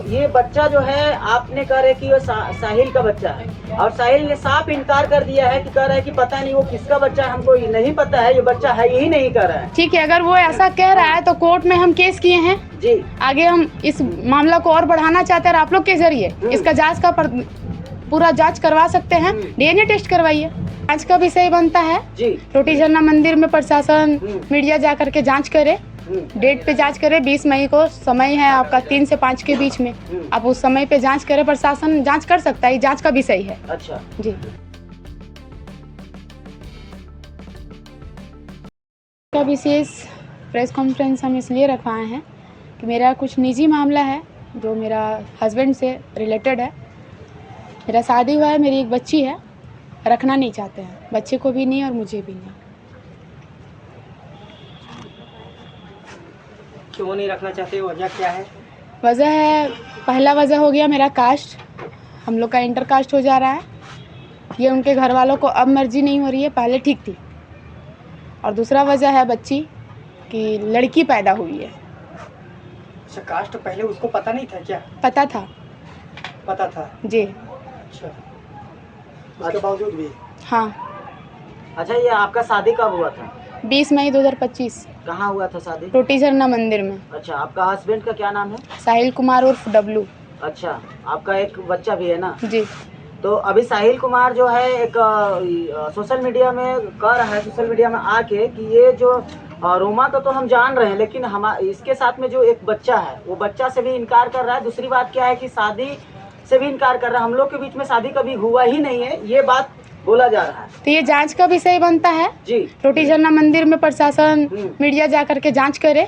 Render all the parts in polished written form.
ये बच्चा जो है आपने कह रहे कि वो साहिल का बच्चा है और साहिल ने साफ इनकार कर दिया है कि कह रहा है कि पता नहीं वो किसका बच्चा है, हमको नहीं पता है, ये बच्चा है ही नहीं कर रहा है। ठीक है, अगर वो ऐसा कह रहा है तो कोर्ट में हम केस किए हैं जी। आगे हम इस मामला को और बढ़ाना चाहते हैं, आप लोग के जरिए इसका जांच का पूरा जांच करवा सकते हैं। डीएनए टेस्ट करवाइए, जांच का विषय बनता है जी। रोटी झरना मंदिर में प्रशासन मीडिया जा करके जांच करे, डेट पे जांच करे। 20 मई को समय है आपका 3 से 5 के बीच में, आप उस समय पे जांच करें, प्रशासन जांच कर सकता है, जांच का विषय है। अच्छा जी। का विशेष प्रेस कॉन्फ्रेंस हम इसलिए रखवाए हैं कि मेरा कुछ निजी मामला है जो मेरा हस्बैंड से रिलेटेड है। मेरा शादी हुआ है, मेरी एक बच्ची है, रखना नहीं चाहते हैं, बच्चे को भी नहीं और मुझे भी नहीं। क्यों नहीं रखना चाहते, वजह क्या है? वजह है, पहला वजह हो गया मेरा कास्ट, हम लोग का इंटर कास्ट हो जा रहा है, ये उनके घर वालों को अब मर्जी नहीं हो रही है, पहले ठीक थी। और दूसरा वजह है बच्ची की लड़की पैदा हुई है। अच्छा, कास्ट पहले उसको पता नहीं था क्या? पता था। पता था जी। अच्छा, उसके बावजूद भी? हाँ। अच्छा, ये आपका शादी कब हुआ था? 20 मई 2025। कहाँ हुआ था शादी? रोटी झरना मंदिर में। अच्छा, आपका हस्बैंड का क्या नाम है? साहिल कुमार उर्फ डब्लू। अच्छा, आपका एक बच्चा भी है ना? जी। तो अभी साहिल कुमार जो है एक सोशल मीडिया में कह रहा है, सोशल मीडिया में आके कि ये जो रोमा का तो हम जान रहे हैं, लेकिन हम इसके साथ में जो एक बच्चा है वो बच्चा से भी इनकार कर रहा है। दूसरी बात क्या है कि शादी से भी इनकार कर रहा है, हम लोग के बीच में शादी कभी हुआ ही नहीं है, ये बात बोला जा रहा है। तो ये जांच का विषय बनता है जी। रोटी झरना मंदिर में प्रशासन मीडिया जा करके जांच करे,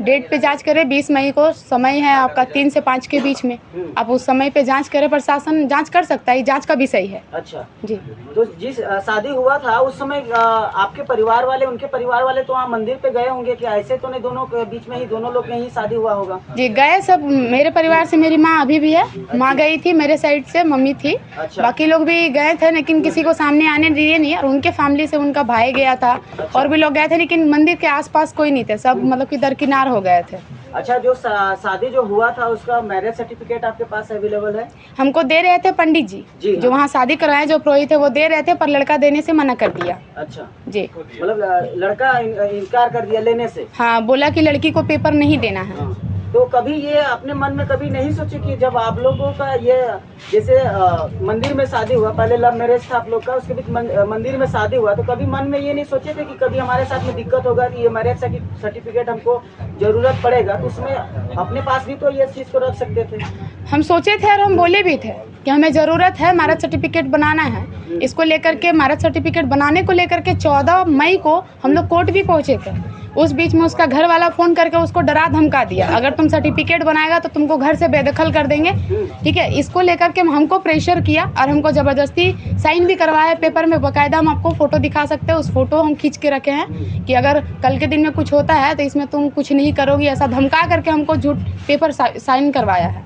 डेट पे जांच करे। 20 मई को समय है आपका 3 से 5 के बीच में, आप उस समय पे जांच करें, प्रशासन जांच कर सकता है, जांच का विषय है। अच्छा जी। तो जिस शादी हुआ था उस समय आपके परिवार वाले, उनके परिवार वाले तो वहाँ मंदिर पे गए होंगे कि ऐसे तो नहीं, दोनों के बीच में ही दोनों लोग में ही शादी हुआ होगा? जी गए सब, मेरे परिवार से मेरी माँ अभी भी है, माँ गई थी, मेरे साइड से मम्मी थी। अच्छा। बाकी लोग भी गए थे लेकिन किसी को सामने आने दिए नहीं, और उनके फैमिली से उनका भाई गया था और भी लोग गए थे, लेकिन मंदिर के आसपास कोई नहीं थे, सब मतलब कि दरकिनार हो गए थे। अच्छा, जो शादी जो हुआ था उसका मैरिज सर्टिफिकेट आपके पास अवेलेबल है? हमको दे रहे थे पंडित जी, जो वहाँ शादी कराए, जो पुरोहित है वो दे रहे थे, पर लड़का देने से मना कर दिया। अच्छा जी। मतलब लड़का इनकार कर दिया लेने से? हाँ, बोला कि लड़की को पेपर नहीं देना है। तो कभी ये अपने मन में कभी नहीं सोचे कि जब आप लोगों का ये जैसे मंदिर में शादी हुआ, पहले लव मैरिज था आप लोग का, उसके बीच मंदिर में शादी हुआ, तो कभी मन में ये नहीं सोचे थे कि कभी हमारे साथ में दिक्कत होगा कि ये मैरिज सर्टिफिकेट हमको जरूरत पड़ेगा, तो उसमें अपने पास भी तो ये चीज़ को रख सकते थे? हम सोचे थे और हम बोले भी थे कि हमें ज़रूरत है, मैरिज सर्टिफिकेट बनाना है। इसको लेकर के, मैरिज सर्टिफिकेट बनाने को लेकर के 14 मई को हम लोग कोर्ट भी पहुँचे थे। उस बीच में उसका घर वाला फ़ोन करके उसको डरा धमका दिया, अगर तुम सर्टिफिकेट बनाएगा तो तुमको घर से बेदखल कर देंगे। ठीक है, इसको लेकर के हमको प्रेशर किया और हमको ज़बरदस्ती साइन भी करवाया पेपर में, बाकायदा हम आपको फ़ोटो दिखा सकते हैं, उस फोटो हम खींच के रखे हैं कि अगर कल के दिन में कुछ होता है तो इसमें तुम कुछ नहीं करोगी, ऐसा धमका करके हमको झूठ पेपर साइन करवाया है।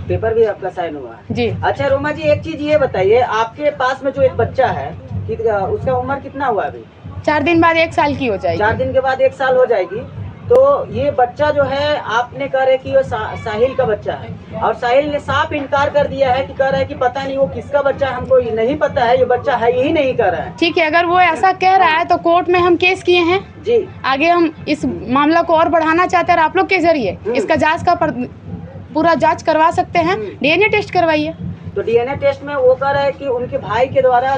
पेपर भी आपका साइन हुआ है? जी। अच्छा रोमा जी, एक चीज़ ये बताइए, आपके पास में जो एक बच्चा है उसका उम्र कितना हुआ अभी? 4 दिन बाद 1 साल की हो जाएगी। 4 दिन के बाद 1 साल हो जाएगी। तो ये बच्चा जो है आपने कह रहे कि वो साहिल का बच्चा है और साहिल ने साफ इनकार कर दिया है कि कह रहा है कि पता नहीं वो किसका बच्चा है, हमको नहीं पता है, ये बच्चा है ही नहीं कर रहा है। ठीक है, अगर वो ऐसा कह रहा है तो कोर्ट में हम केस किए हैं जी, आगे हम इस मामला को और बढ़ाना चाहते हैं, आप लोग के जरिए इसका जांच का पूरा जांच करवा सकते हैं। डीएनए टेस्ट करवाइए। तो डीएनए टेस्ट में वो कह रहा है कि उनके भाई के द्वारा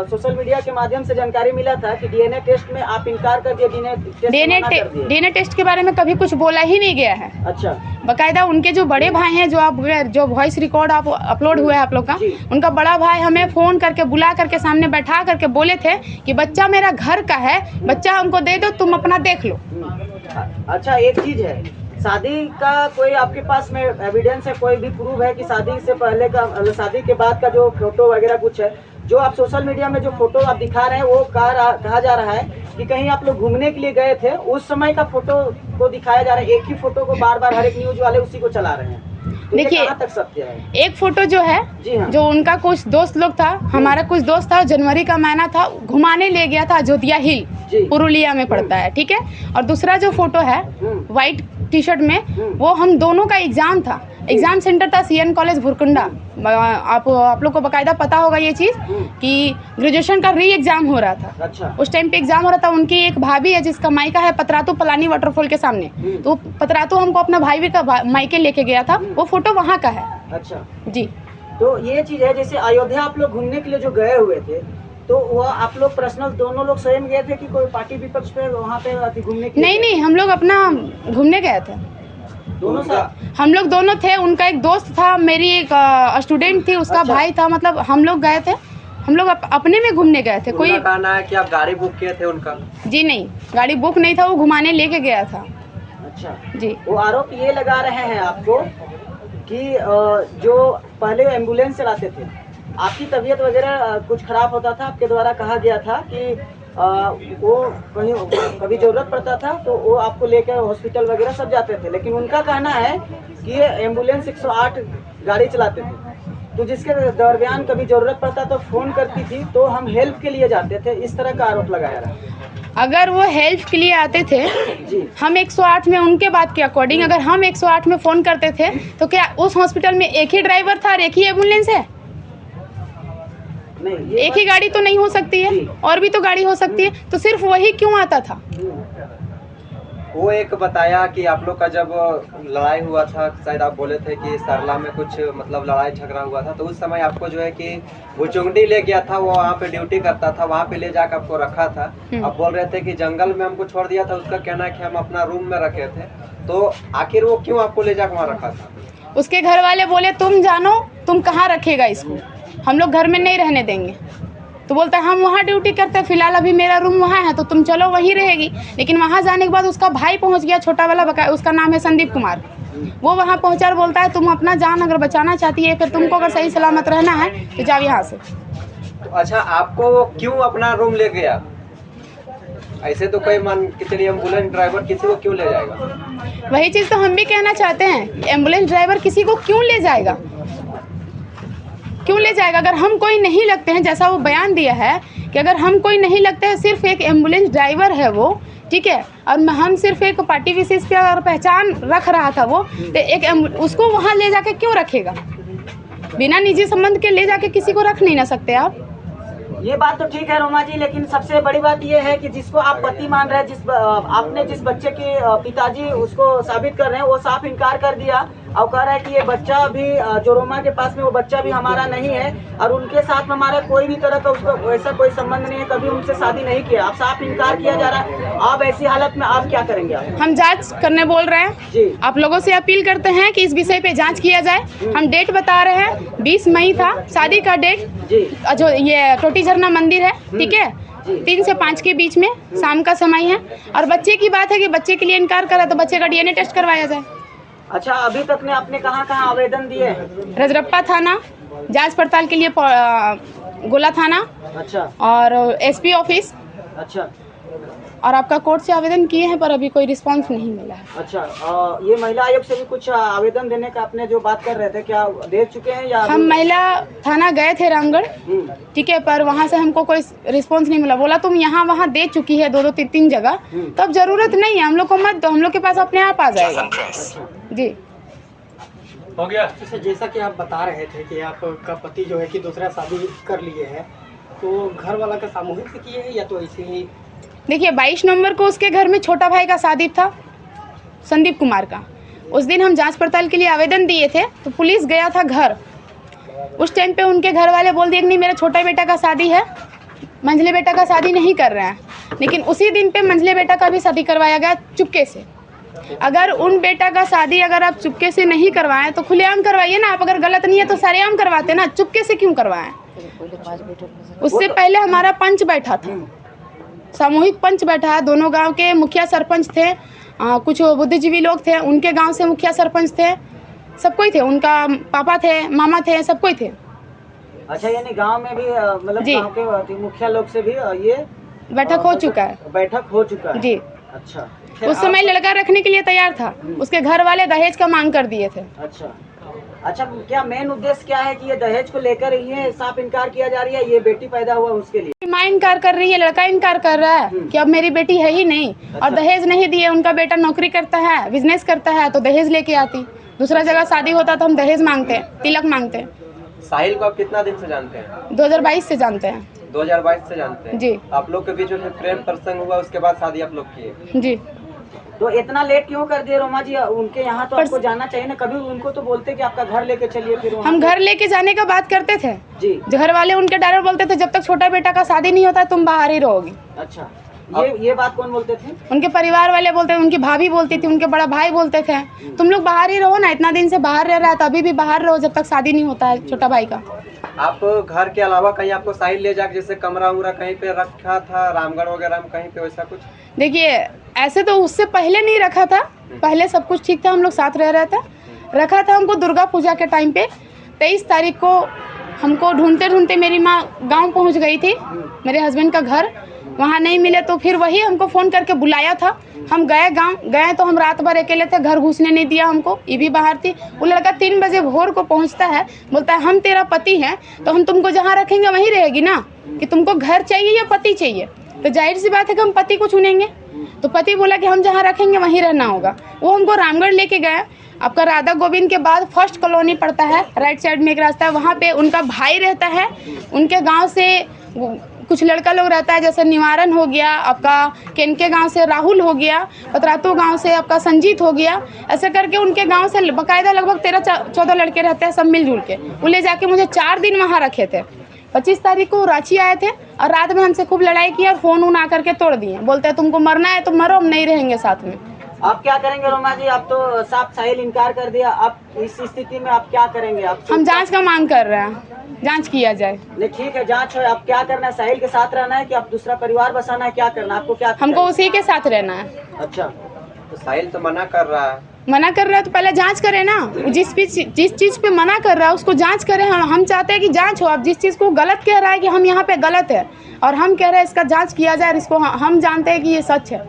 सोशल मीडिया के माध्यम से जानकारी मिला था कि डीएनए टेस्ट में आप इनकार कर दिए, डीएनए टेस्ट के बारे में कभी कुछ बोला ही नहीं गया है। अच्छा। बाकायदा उनके जो बड़े भाई हैं, जो वॉइस रिकॉर्ड आप अपलोड हुआ है आप लोग का, उनका बड़ा भाई हमें फ़ोन करके बुला करके सामने बैठा करके बोले थे कि बच्चा मेरा घर का है, बच्चा हमको दे दो, तुम अपना देख लो। अच्छा, एक चीज़ है, शादी का कोई आपके पास में एविडेंस है, कोई भी प्रूफ है कि शादी से पहले का, शादी के बाद का जो फोटो वगैरह कुछ है, जो आप सोशल मीडिया में जो फोटो आप दिखा रहे हैं, वो कहा जा रहा है कि कहीं आप लोग घूमने के लिए गए थे, उस समय का फोटो को दिखाया जा रहा है, एक ही फोटो को बार बार हर एक न्यूज वाले उसी को चला रहे हैं। तो देखिए, कहाँ तक सत्य है? एक फोटो जो है, जो उनका कुछ दोस्त लोग था, हमारा कुछ दोस्त था, जनवरी का महीना था, घुमाने ले गया था अयोध्या हिल, पुरुलिया में पड़ता है, ठीक है। और दूसरा जो फोटो है व्हाइट टी शर्ट में, वो हम दोनों का एग्जाम था, एग्ज़ाम सेंटर था CN कॉलेज भुरकुंडा। आप लोग को बाकायदा पता होगा ये चीज़ कि ग्रेजुएशन का री एग्ज़ाम हो रहा था। अच्छा। उस टाइम पे एग्ज़ाम हो रहा था। उनकी एक भाभी है जिसका मायका है पतरातू पलानी वाटरफॉल के सामने, तो पतरातू हमको अपना भाई भी का मायके लेके गया था, वो फोटो वहाँ का है। अच्छा जी। तो ये चीज़ है, जैसे अयोध्या आप लोग घूमने के लिए जो गए हुए थे, तो वह आप लोग पर्सनल दोनों लोग स्वयं गए थे कि कोई पार्टी विपक्ष पे वहाँ पे घूमने के लिए? नहीं, हम लोग अपना घूमने गए थे दोनों साथ। हम लोग दोनों थे। उनका एक दोस्त था, मेरी एक स्टूडेंट थी, उसका अच्छा। भाई था, मतलब हम लोग गए थे। हम लोग अपने में घूमने गए थे। कोई कहना है कि आप गाड़ी बुक किए थे उनका? जी नहीं, गाड़ी बुक नहीं था, वो घुमाने लेके गया था। अच्छा जी। वो आरोप ये लगा रहे हैं आपको कि जो पहले एम्बुलेंस चलाते थे, आपकी तबीयत वगैरह कुछ खराब होता था, आपके द्वारा कहा गया था कि वो कहीं कभी ज़रूरत पड़ता था तो वो आपको लेकर हॉस्पिटल वगैरह सब जाते थे, लेकिन उनका कहना है कि ये एम्बुलेंस 108 गाड़ी चलाते थे, तो जिसके दरमियान कभी ज़रूरत पड़ता तो फ़ोन करती थी, तो हम हेल्प के लिए जाते थे, इस तरह का आरोप लगाया रहा। अगर वो हेल्प के लिए आते थे, जी। हम 108 में उनके बात के अकॉर्डिंग अगर हम 108 में फ़ोन करते थे तो क्या उस हॉस्पिटल में एक ही ड्राइवर था और एक ही एम्बुलेंस है? नहीं, एक ही गाड़ी तो नहीं हो सकती है, और भी तो गाड़ी हो सकती है, तो सिर्फ वही क्यों आता था? वो एक बताया कि आप लोग का जब लड़ाई हुआ था, शायद आप बोले थे कि सरला में कुछ मतलब लड़ाई झगड़ा हुआ था, तो उस समय आपको जो है कि वो चुंगडी ले गया था, वो वहाँ पे ड्यूटी करता था, वहाँ पे ले जाकर आपको रखा था। आप बोल रहे थे कि जंगल में हमको छोड़ दिया था, उसका कहना है कि हम अपना रूम में रखे थे, तो आखिर वो क्यों आपको ले जाकर वहाँ रखा था? उसके घर वाले बोले तुम जानो, तुम कहाँ रखेगा इसको, हम लोग घर में नहीं रहने देंगे। तो बोलता है हम वहाँ ड्यूटी करते हैं, फिलहाल अभी मेरा रूम वहाँ है, तो तुम चलो वहीं रहेगी। लेकिन वहाँ जाने के बाद उसका भाई पहुँच गया, छोटा वाला, उसका नाम है संदीप कुमार। वो वहाँ पहुँचा और बोलता है तुम अपना जान अगर बचाना चाहती है, फिर तुमको अगर सही सलामत रहना है तो जाओ यहाँ से। तो अच्छा, आपको वो क्यों अपना रूम ले गया? ऐसे तो कोई मान के चलिए एम्बुलेंस ड्राइवर किसी को क्यों ले जाएगा? वही चीज़ तो हम भी कहना चाहते हैं, एम्बुलेंस ड्राइवर किसी को क्यों ले जाएगा? क्यों ले जाएगा? अगर हम कोई नहीं लगते हैं, जैसा वो बयान दिया है कि अगर हम कोई नहीं लगते हैं, सिर्फ एक एम्बुलेंस ड्राइवर है वो, ठीक है, और हम सिर्फ एक पार्टी विशेष पे अगर पहचान रख रहा था वो, तो एक उसको वहाँ ले जाके क्यों रखेगा? बिना निजी संबंध के ले जाके किसी को रख नहीं ना सकते आप। ये बात तो ठीक है रोमा जी, लेकिन सबसे बड़ी बात ये है कि जिसको आप पति मान रहे हैं, आपने जिस बच्चे के पिताजी उसको साबित कर रहे हैं, वो साफ इनकार कर दिया और कह रहा है कि ये बच्चा भी जो रोमा के पास में, वो बच्चा भी हमारा नहीं है और उनके साथ में हमारा कोई भी तरह का उसका वैसा कोई संबंध नहीं है, कभी उनसे शादी नहीं किया। आप साफ इनकार किया जा रहा है। आप ऐसी हालत में आप क्या करेंगे? हम जांच करने बोल रहे हैं जी। आप लोगों से अपील करते हैं कि इस विषय पे जांच किया जाए। हम डेट बता रहे हैं, 20 मई था शादी का डेट, जी। जो ये टोटी झरना मंदिर है, ठीक है, 3 से 5 के बीच में शाम का समय है। और बच्चे की बात है कि बच्चे के लिए इनकार करा तो बच्चे का DNA टेस्ट करवाया जाए। अच्छा, अभी तक में आपने कहाँ आवेदन दिए हैं? रजरप्पा थाना, जांच पड़ताल के लिए गोला थाना, अच्छा, और SP ऑफिस, अच्छा, और आपका कोर्ट से आवेदन किए हैं, पर अभी कोई रिस्पांस नहीं मिला है। अच्छा। ये महिला आयोग से भी कुछ आवेदन देने का आपने जो बात कर रहे थे, क्या दे चुके हैं या? हम महिला थाना गए थे रामगढ़, ठीक है, पर वहाँ से हमको कोई रिस्पांस नहीं मिला। बोला तुम यहाँ वहाँ दे चुकी है 2-2 3-3 जगह, तो अब जरूरत नहीं है हम लोग को मत दो, हम लोग के पास अपने आप आ जाएगा। जी हो गया। जैसा कि आप बता रहे थे कि आपका पति जो है कि दूसरा शादी कर लिए है, तो घर वाला का सामूहिक से किए हैं या तो ऐसे ही? देखिए, 22 नवंबर को उसके घर में छोटा भाई का शादी था, संदीप कुमार का। उस दिन हम जांच पड़ताल के लिए आवेदन दिए थे, तो पुलिस गया था घर। उस टाइम पे उनके घर वाले बोल दिए कि नहीं, मेरा छोटा बेटा का शादी है, मंझले बेटा का शादी नहीं कर रहे हैं। लेकिन उसी दिन पे मंझले बेटा का भी शादी करवाया गया चुपके से। अगर उन बेटा का शादी अगर आप चुपके से नहीं करवाएं तो खुलेआम करवाइए ना। आप अगर गलत नहीं है तो सरेआम करवाते ना, चुपके से क्यों करवाएं? उससे पहले हमारा पंच बैठा था, सामूहिक पंच बैठा है, दोनों गांव के मुखिया सरपंच थे, कुछ बुद्धिजीवी लोग थे, उनके गांव से मुखिया सरपंच थे, सब कोई थे, उनका पापा थे, मामा थे, सब कोई थे। अच्छा, यानी गांव में भी मतलब गांव के मुखिया लोग से भी ये बैठक हो चुका है? बैठक हो चुका है जी। अच्छा। उस समय लड़का रखने के लिए तैयार था, उसके घर वाले दहेज का मांग कर दिए थे। अच्छा। अच्छा, क्या मेन उद्देश्य क्या है कि ये दहेज को लेकर ये साफ इनकार किया जा रही है, ये बेटी पैदा हुआ उसके लिए? माँ इनकार कर रही है, लड़का इनकार कर रहा है कि अब मेरी बेटी है ही नहीं। और दहेज नहीं दिए, उनका बेटा नौकरी करता है, बिजनेस करता है, तो दहेज लेके आती। दूसरा जगह शादी होता तो हम दहेज मांगते हैं, तिलक मांगते हैं। साहिल को आप कितना दिन से जानते हैं? 2022 से जानते हैं 2022 से जानते हैं जी। आप लोग के बीच में प्रेम प्रसंग हुआ, उसके बाद शादी आप लोग किए? जी। तो इतना लेट क्यों कर दिए रोमा जी? उनके यहाँ तो आपको जाना चाहिए ना, कभी उनको तो बोलते कि आपका घर लेके चलिए। फिर हम घर लेके जाने का बात करते थे जी। घर वाले उनके डायरेक्ट बोलते थे जब तक छोटा बेटा का शादी नहीं होता तुम बाहर ही रहोगी। अच्छा, ये बात कौन बोलते थे? उनके परिवार वाले बोलते थे, उनकी भाभी बोलती थी, उनके बड़ा भाई बोलते थे तुम लोग बाहर ही रहो ना, इतना दिन से बाहर रह रहा है तो अभी भी बाहर रहो जब तक शादी नहीं होता है छोटा भाई का। आप घर के अलावा कहीं आपको साहिल ले जाकर जैसे कमरा उमरा कहीं पे रखा था, रामगढ़ वगैरह में कहीं पे वैसा कुछ? देखिए ऐसे तो उससे पहले नहीं रखा था, पहले सब कुछ ठीक था, हम लोग साथ रह रहे थे। रखा था हमको दुर्गा पूजा के टाइम पे 23 तारीख को हमको ढूंढते ढूंढते मेरी माँ गांव पहुंच गई थी, मेरे हस्बैंड का घर, वहाँ नहीं मिले तो फिर वही हमको फ़ोन करके बुलाया था। हम गए गांव, गए तो हम रात भर अकेले थे, घर घुसने नहीं दिया हमको, ये भी बाहर थी। वो लड़का 3 बजे भोर को पहुंचता है, बोलता है हम तेरा पति हैं तो हम तुमको जहाँ रखेंगे वहीं रहेगी ना, कि तुमको घर चाहिए या पति चाहिए? तो जाहिर सी बात है कि हम पति को चुनेंगे। तो पति बोला कि हम जहाँ रखेंगे वहीं रहना होगा। वो हमको रामगढ़ लेके गए। आपका राधा गोविंद के बाद फर्स्ट कॉलोनी पड़ता है, राइट साइड में एक रास्ता है, वहाँ पे उनका भाई रहता है। उनके गांव से कुछ लड़का लोग रहता है, जैसे निवारण हो गया, आपका केनके गांव से राहुल हो गया, पतरातू गांव से आपका संजीत हो गया, ऐसे करके उनके गांव से बाकायदा लगभग 13-14 लड़के रहते हैं, सब मिलजुल के। वो ले जाके मुझे 4 दिन वहाँ रखे थे। 25 तारीख को रांची आए थे और रात में हमसे खूब लड़ाई की और फ़ोन उन आकर के तोड़ दिए। बोलते हैं तुमको मरना है तो मरो, हम नहीं रहेंगे साथ में। आप क्या करेंगे रोमा जी? आप तो साफ साहिल इनकार कर दिया, आप इस स्थिति में आप क्या करेंगे? आप हम जांच का मांग कर रहे हैं, जांच किया जाए। नहीं ठीक है, जांच है, आप क्या करना है? साहिल के साथ रहना है कि आप दूसरा परिवार बसाना है? क्या करना है आपको? क्या हमको उसी के साथ रहना है। अच्छा, तो साहिल तो मना कर रहा है। मना कर रहा है तो पहले जांच करें ना। जिस चीज़ पे मना कर रहा है उसको जांच करें। हम चाहते हैं कि जांच हो। अब जिस चीज़ को गलत कह रहा है कि हम यहाँ पे गलत है और हम कह रहे हैं इसका जांच किया जाए, इसको हम जानते हैं कि ये सच है।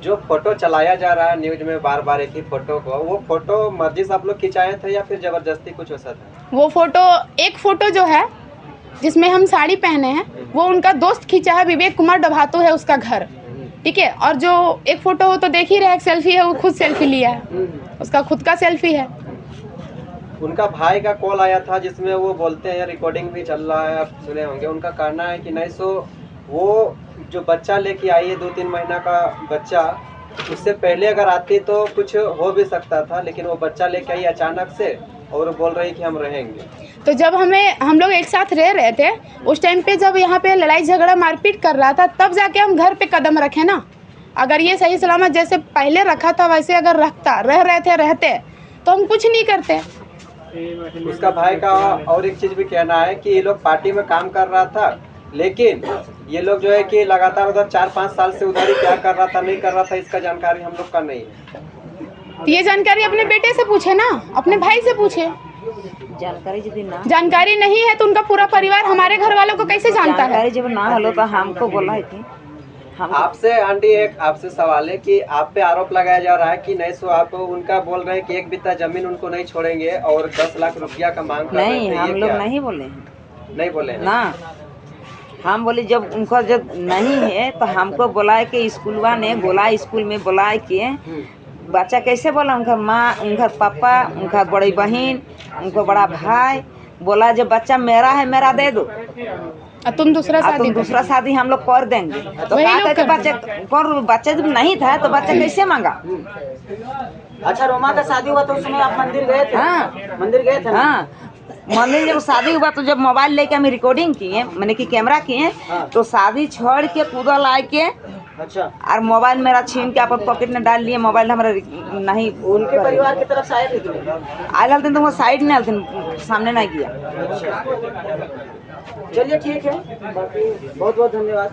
जो फोटो चलाया जा रहा है न्यूज में बार बार एक ही फोटो को, वो फोटो मर्जी से आप लोग खिंचाए थे या फिर जबरदस्ती कुछ वैसा था? वो फोटो, एक फोटो जो है जिसमें हम साड़ी पहने हैं, वो उनका दोस्त खींचा है, विवेक कुमार डभातू है उसका घर, ठीक है। और जो एक फोटो हो तो देख ही रहे, एक सेल्फी है, वो खुद सेल्फी लिया है, उसका खुद का सेल्फी है। उनका भाई का कॉल आया था जिसमें वो बोलते हैं, रिकॉर्डिंग भी चल रहा है, आप सुने होंगे। उनका कहना है कि नहीं सो वो जो बच्चा लेके आई है 2-3 महीना का बच्चा, उससे पहले अगर आती तो कुछ हो भी सकता था, लेकिन वो बच्चा लेके आई अचानक से और बोल रही कि हम रहेंगे। तो जब हम लोग एक साथ रह रहे थे उस टाइम पे जब यहाँ पे लड़ाई झगड़ा मारपीट कर रहा था, तब जाके हम घर पे कदम रखे ना। अगर ये सही सलामत जैसे पहले रखा था वैसे अगर रहते तो हम कुछ नहीं करते। उसका भाई का और एक चीज भी कहना है कि ये लोग पार्टी में काम कर रहा था, लेकिन ये लोग जो है कि लगातार उधर 4-5 साल से उधर ही क्या कर रहा था नहीं कर रहा था, इसका जानकारी हम लोग का नहीं है। ये जानकारी अपने बेटे से पूछे ना, अपने भाई से पूछे। जानकारी नहीं है तो उनका पूरा परिवार हमारे घर वालों को कैसे जानता है? जब ना हलो तो हमको बोला है थी। आपसे आंटी एक आपसे सवाल है कि आप पे आरोप लगाया जा रहा है कि नहीं सो आप उनका बोल रहे हैं कि 1 बित्ता जमीन उनको नहीं छोड़ेंगे और 10 लाख रुपया का मांग कर रहे थे। नहीं, हम लोग नहीं बोले हैं। नहीं बोले हैं ना, हम बोले जब उनका जब नहीं है तो हमको बुलाए के स्कूलवा ने बोला, स्कूल में बुलाए के बच्चा कैसे बोला, उनका माँ, उनका पापा, उनका बड़ी बहन, उनका बड़ा भाई बोला जब बच्चा मेरा है मेरा दे दो, तुम दूसरा शादी हम लोग कर देंगे। तो बच्चा जब नहीं था तो बच्चा कैसे मांगा? अच्छा, रोमा का शादी हुआ तो उस समय आप मंदिर गए थे? हाँ, मंदिर गए थे। हाँ, मंदिर जब शादी हुआ तो जब मोबाइल लेके हम रिकॉर्डिंग किए, मैंने कि कैमरा किए, तो शादी छोड़ के कूदा ला के अच्छा, और मोबाइल मेरा छीन के अपन पॉकेट में डाल लिए। मोबाइल हमारा नहीं, उनके परिवार की तरफ से आए थे आए थे तो वो साइड में आते, सामने नहीं किया। चलिए ठीक है, बहुत बहुत धन्यवाद।